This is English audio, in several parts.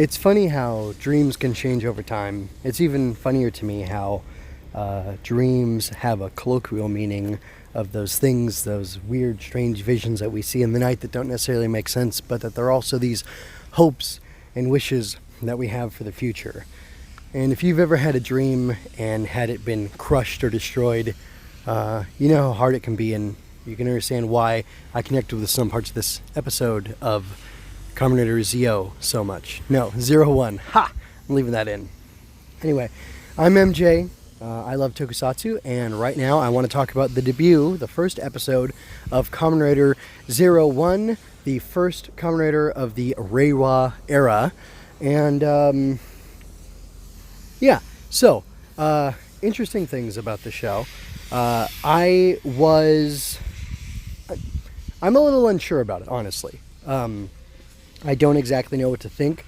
It's funny how dreams can change over time. It's even funnier to me how dreams have a colloquial meaning of those things, those weird, strange visions that we see in the night that don't necessarily make sense, but that they're also these hopes and wishes that we have for the future. And if you've ever had a dream and had it been crushed or destroyed, you know how hard it can be, and you can understand why I connected with some parts of this episode of Kamen Rider Zero so much. No, Zero-One. Ha! I'm leaving that in. Anyway, I'm MJ. I love tokusatsu, and right now I want to talk about the debut, the first episode of Kamen Rider Zero-One, the first Kamen Rider of the Reiwa era. And, yeah, so, interesting things about the show. I'm a little unsure about it, honestly. I don't exactly know what to think.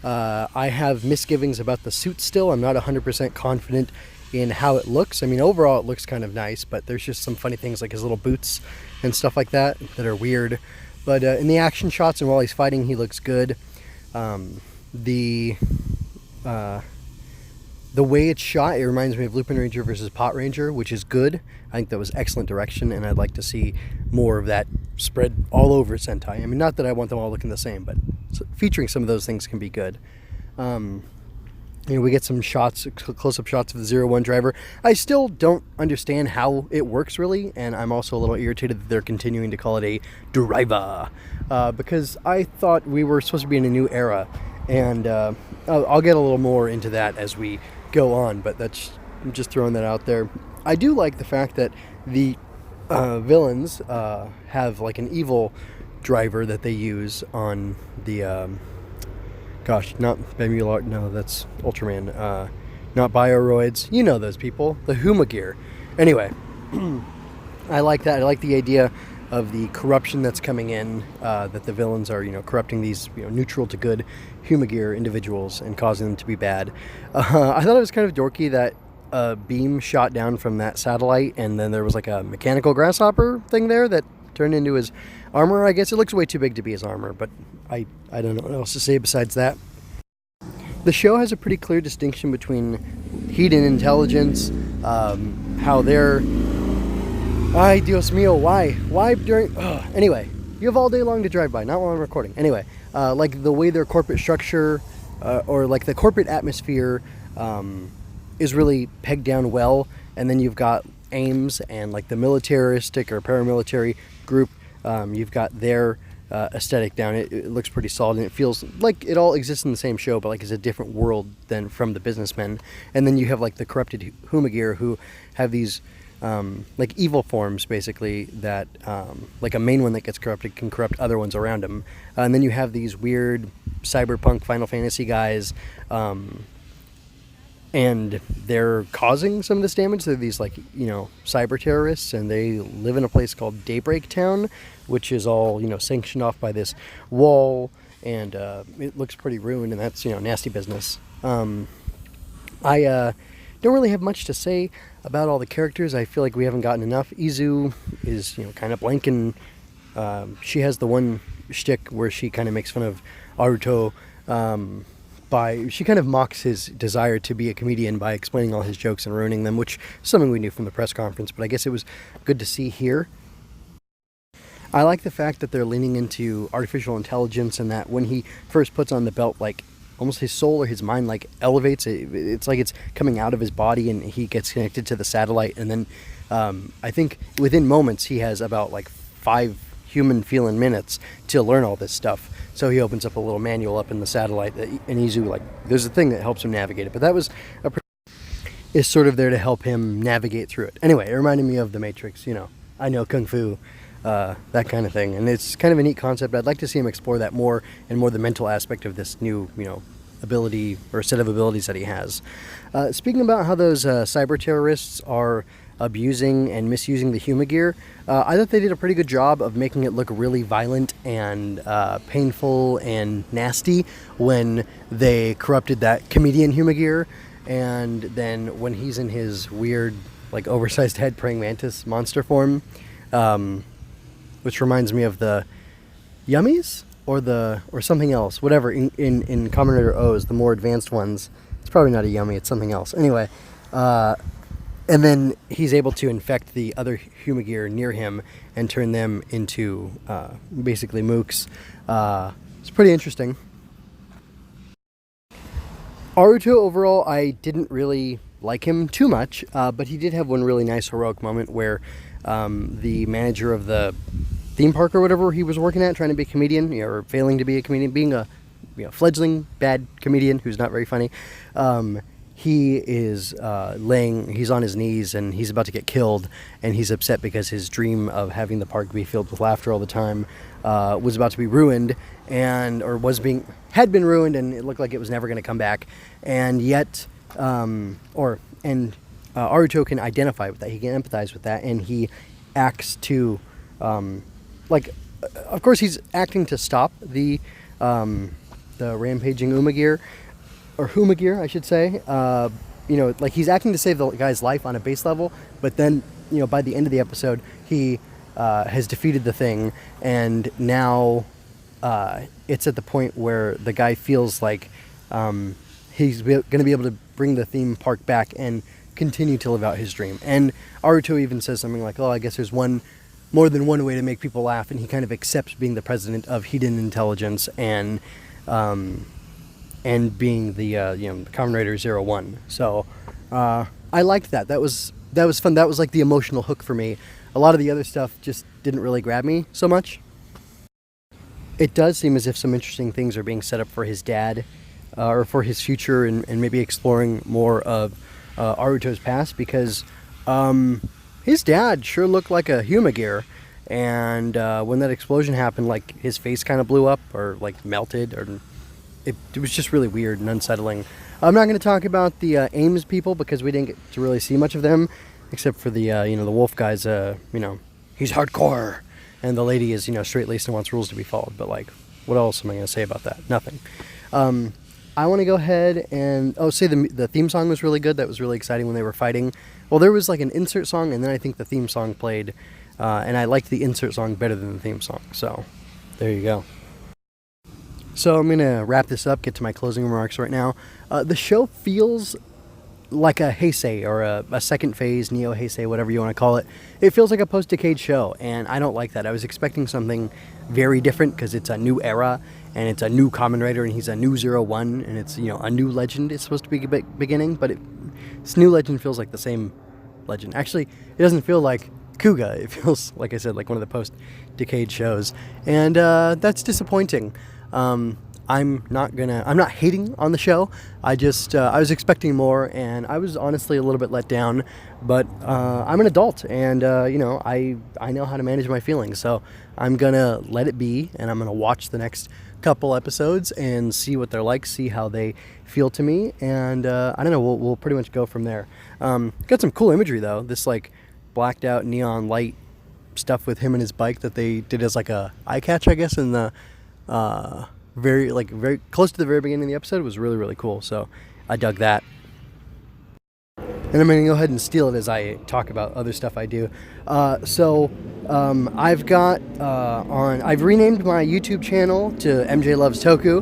I have misgivings about the suit still. I'm not 100% confident in how it looks. I mean, overall it looks kind of nice, but there's just some funny things like his little boots and stuff like that are weird. But in the action shots and while he's fighting, he looks good. The way it's shot, it reminds me of Lupin Ranger versus Pot Ranger, which is good. I think that was excellent direction, and I'd like to see more of that spread all over Sentai. I mean, not that I want them all looking the same, but featuring some of those things can be good. We get some shots, close-up shots of the Zero-One driver. I still don't understand how it works, really, and I'm also a little irritated that they're continuing to call it a driver, because I thought we were supposed to be in a new era, and I'll get a little more into that as we go on, but I'm just throwing that out there. I do like the fact that the villains have like an evil driver that they use on the not Bemular, no, that's Ultraman, not Bioroids, you know those people, the Huma gear. Anyway, I like that. I like the idea of the corruption that's coming in, that the villains are, corrupting these, neutral to good Humagear individuals and causing them to be bad. I thought it was kind of dorky that a beam shot down from that satellite, and then there was like a mechanical grasshopper thing there that turned into his armor. I guess it looks way too big to be his armor, but I don't know what else to say besides that. The show has a pretty clear distinction between heat and intelligence, how they're... Ay, Dios mío, why? Why during... Anyway, you have all day long to drive by, not while I'm recording. Anyway, like the way their corporate structure, or like the corporate atmosphere is really pegged down well, and then you've got AIMS and like the militaristic or paramilitary group, you've got their aesthetic down. It looks pretty solid, and it feels like it all exists in the same show, but like it's a different world than from the businessmen. And then you have like the corrupted Humagear who have these like evil forms, basically, that like a main one that gets corrupted can corrupt other ones around him. And then you have these weird cyberpunk Final Fantasy guys, and they're causing some of this damage. They're these like, cyber terrorists, and they live in a place called Daybreak Town, which is all, sanctioned off by this wall, and it looks pretty ruined, and that's, nasty business. I don't really have much to say about all the characters. I feel like we haven't gotten enough. Izu is, kind of blank, and she has the one shtick where she kind of makes fun of Aruto, she kind of mocks his desire to be a comedian by explaining all his jokes and ruining them, which is something we knew from the press conference, but I guess it was good to see here. I like the fact that they're leaning into artificial intelligence, and that when he first puts on the belt, like, almost his soul or his mind, like, elevates. It's like it's coming out of his body, and he gets connected to the satellite, and then I think within moments he has about, like, 5 human feeling minutes to learn all this stuff. So he opens up a little manual up in the satellite, and Izu, like, there's a thing that helps him navigate it. But that was is sort of there to help him navigate through it. Anyway, it reminded me of The Matrix, I know Kung Fu, that kind of thing. And it's kind of a neat concept. I'd like to see him explore that more, and more the mental aspect of this new, ability or set of abilities that he has. Speaking about how those cyber terrorists are abusing and misusing the Humagear, I thought they did a pretty good job of making it look really violent and painful and nasty when they corrupted that comedian Humagear, and then when he's in his weird, like, oversized head praying mantis monster form, which reminds me of the Yummies, or something else, whatever, in Kamen Rider O's, the more advanced ones. It's probably not a Yummy, it's something else. Anyway, and then he's able to infect the other Humagear near him and turn them into basically mooks. It's pretty interesting. Aruto overall, I didn't really like him too much, but he did have one really nice heroic moment where the manager of the theme park or whatever he was working at, trying to be a comedian, or failing to be a comedian, being a fledgling bad comedian who's not very funny, he is he's on his knees and he's about to get killed, and he's upset because his dream of having the park be filled with laughter all the time was about to be ruined, had been ruined, and it looked like it was never going to come back. And yet, Aruto can identify with that. He can empathize with that, and he acts to, of course, he's acting to stop the rampaging Humagear, I should say. He's acting to save the guy's life on a base level, but then, by the end of the episode, he has defeated the thing, and now it's at the point where the guy feels like he's going to be able to bring the theme park back and continue to live out his dream. And Aruto even says something like, I guess there's more than one way to make people laugh, and he kind of accepts being the president of Hidden Intelligence and being the Kamen Rider Zero-One. So I liked that. That was fun. That was like the emotional hook for me. A lot of the other stuff just didn't really grab me so much. It does seem as if some interesting things are being set up for his dad, or for his future, and maybe exploring more of Aruto's past, because his dad sure looked like a Humagear, and when that explosion happened, like, his face kind of blew up, or like melted, or it was just really weird and unsettling. I'm not going to talk about the Ames people, because we didn't get to really see much of them, except for the the wolf guy's he's hardcore, and the lady is straight-laced and wants rules to be followed. But like, what else am I going to say about that? Nothing. I want to go ahead and say the theme song was really good. That was really exciting when they were fighting. Well, there was like an insert song, and then I think the theme song played, and I liked the insert song better than the theme song. So there you go. So I'm going to wrap this up, get to my closing remarks right now. The show feels like a Heisei, or a second phase, Neo Heisei, whatever you want to call it. It feels like a post-decade show, and I don't like that. I was expecting something very different, because it's a new era, and it's a new Kamen Rider, and he's a new Zero-One, and it's a new legend is supposed to be beginning, but this new legend feels like the same legend. Actually, it doesn't feel like Kuga. It feels, like I said, like one of the post-decade shows, and that's disappointing. I'm not hating on the show. I was expecting more, and I was honestly a little bit let down, but I'm an adult, and I know how to manage my feelings, so I'm gonna let it be, and I'm gonna watch the next couple episodes and see what they're like, see how they feel to me, and I don't know, we'll pretty much go from there. Got some cool imagery though, this like blacked out neon light stuff with him and his bike that they did as like a eye catch, I guess, in the very close to the very beginning of the episode. Was really, really cool, so I dug that. And I'm going to go ahead and steal it as I talk about other stuff I do. I've renamed my YouTube channel to MJ Loves Toku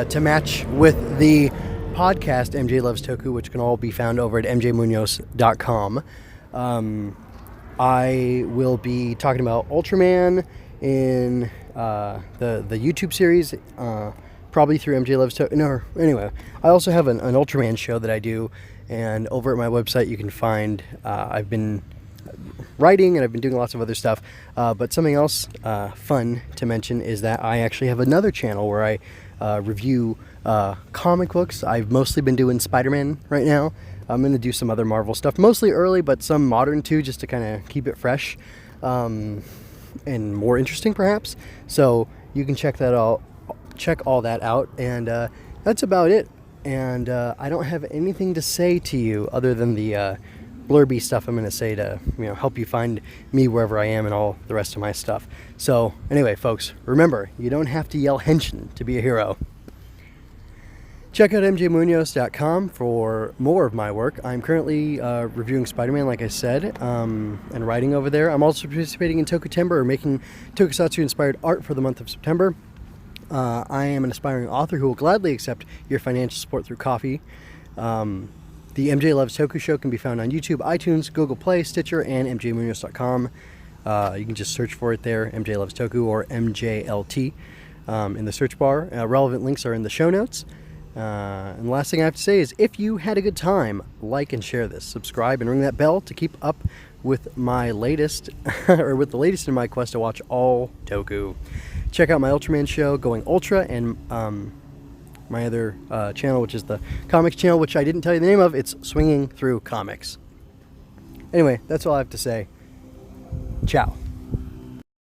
to match with the podcast MJ Loves Toku, which can all be found over at mjmunoz.com. I will be talking about Ultraman in the YouTube series, probably through MJ Loves Toku. No, anyway, I also have an Ultraman show that I do, and over at my website you can find, I've been writing and I've been doing lots of other stuff, but something else fun to mention is that I actually have another channel where I review comic books. I've mostly been doing Spider-Man right now. I'm going to do some other Marvel stuff, mostly early, but some modern too, just to kind of keep it fresh and more interesting perhaps. So you can check all that out, and that's about it. And I don't have anything to say to you other than the blurby stuff I'm going to say to help you find me wherever I am and all the rest of my stuff. So anyway, folks, remember, you don't have to yell henshin to be a hero. Check out mjmunoz.com for more of my work. I'm currently reviewing Spider-Man, like I said, and writing over there. I'm also participating in Tokutember, or making tokusatsu-inspired art for the month of September. I am an aspiring author who will gladly accept your financial support through coffee. The MJ Loves Toku Show can be found on YouTube, iTunes, Google Play, Stitcher, and mjmunoz.com. You can just search for it there, MJ Loves Toku or MJLT, in the search bar. Relevant links are in the show notes. And the last thing I have to say is, if you had a good time, like and share this, subscribe, and ring that bell to keep up with my latest, or with the latest in my quest to watch all Toku. Check out my Ultraman show, Going Ultra, and my other channel, which is the comics channel, which I didn't tell you the name of. It's Swinging Through Comics. Anyway, that's all I have to say. Ciao.